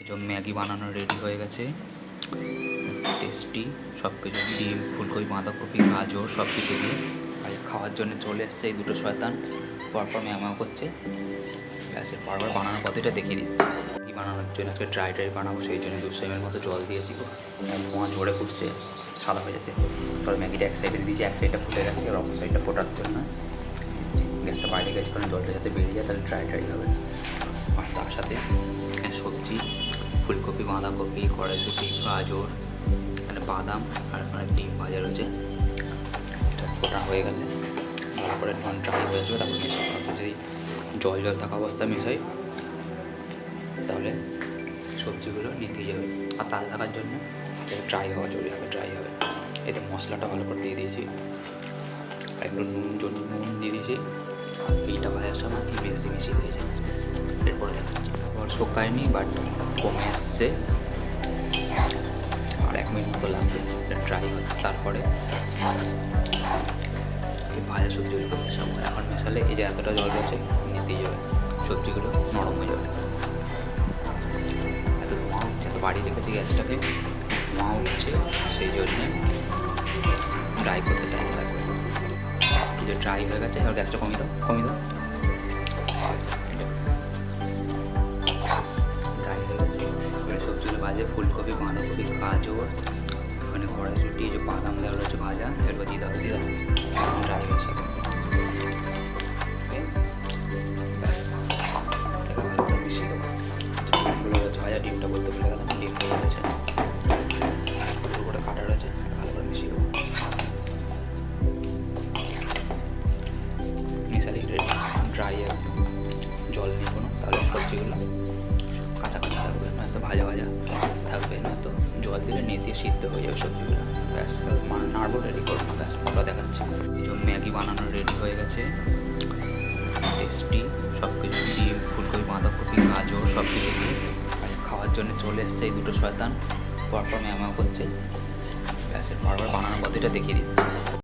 Maggi বানানো ready হয়ে গেছে, টেস্টি সব কিছু, ডিম, ফুলকপি, বাঁধাকপি, গাজর সব কিছু দিয়ে। আর খাওয়ার জন্য চলে এসছে এই দুটো শয়তান, পরপর ম্যাও করছে। গ্যাসের পরপর বানানোর পদ্ধতিটা দেখিয়ে দিচ্ছে। ম্যাগি বানানোর জন্য আজকে ড্রাই বানাবো, সেই জন্য 200 ml মতো জল দিয়েছি। ধোঁয়া ঝরে ফুটছে সাদা হয়ে যেতে। তারপর ম্যাগিটা এক সাইডে দিয়েছি, এক সাইডটা ফুটে গেছে, আর অপর সাইডটা ফোটার জন্য গ্যাসটা বাইরে গেছে, কারণ জলটা যাতে বেরিয়ে যায়, তাহলে ড্রাই হবে। আর তার সাথে সবজি, ফুলকপি, বাঁধাকপি, কড়াইশুঁটি, গাজর, এখানে বাদাম, আর এখানে ডিম ভাজা রয়েছে। এটা ফোটা হয়ে গেলে ভালো করে ড্রাই হয়ে আসবে, তারপর মেশানো। যদি জল থাকা অবস্থায় মেশাই তাহলে সবজিগুলো নিতে যাবে। আর তাল থাকার জন্য ড্রাই হওয়া জরুরি হবে, ড্রাই হবে। এতে মশলাটা ভালো করে দিয়ে দিয়েছি, একটু নুন দিয়ে দিয়েছি। এইটা ভাজার সময় কি বেশি দিয়েছে, এরপরে দেখাচ্ছি। আবার শুকায়নি, বাট কমে এসছে, আর 1 মিনিট মতো লাগবে ড্রাই হচ্ছে। তারপরে ভাজা সবজিগুলো মেশাবো। এখন মেশালে এই যে এতটা জল রয়েছে নিতেই যাবে, সবজিগুলো নরম হয়ে যাবে। এত ধোঁয়া উঠছে, এত বাড়ি রেখেছি গ্যাসটাকে, ধোঁয়া উঠছে, সেই জন্যে ড্রাই করতে টাইম লাগবে। এই যে ড্রাই হয়ে গেছে, আর গ্যাসটা কমিয়ে দাও। ড্রাই হয়ে গেছে, এবারে সবজিগুলো ভাজে, ফুলকপি, বাঁধাকপি, গাজর, ওখানে কড়াইশুঁটি, যে বাদাম দেওয়া রয়েছে ভাজা, এরপর দিয়ে দাও ড্রাই হয়ে যাবে। মিশিয়ে দেবো ভাজা ডিমটা, বলতে ভুলে গেলাম, ডিম দেওয়া রয়েছে, ছোটো করে কাটা রয়েছে, ভালো করে মিশিয়ে দেবো। মিশালি ড্রাই একদম, জল নিয়ে কোনো, তাহলে সবজিগুলো কাঁচা থাকবে, নয়তো ভাজা থাকবে, নয়তো জল দিলে নেতিয়ে সিদ্ধ হয়ে যাবে সবজিগুলো। ব্যাস নাড়বো, রেডি করবো, ব্যাস ওটা দেখাচ্ছি। তো ম্যাগি বানানো রেডি হয়ে গেছে, টেস্টি সব কিছু, ডিম, ফুলকপি, বাঁধাকপি, গাজর সব কিছু দিয়ে। আর খাওয়ার জন্য চলে এসছে এই দুটো শয়তান, পরপর ম্যাও করছে। গ্যাসের পরপর বানানোর পদ্ধতিটা দেখিয়ে দিচ্ছে।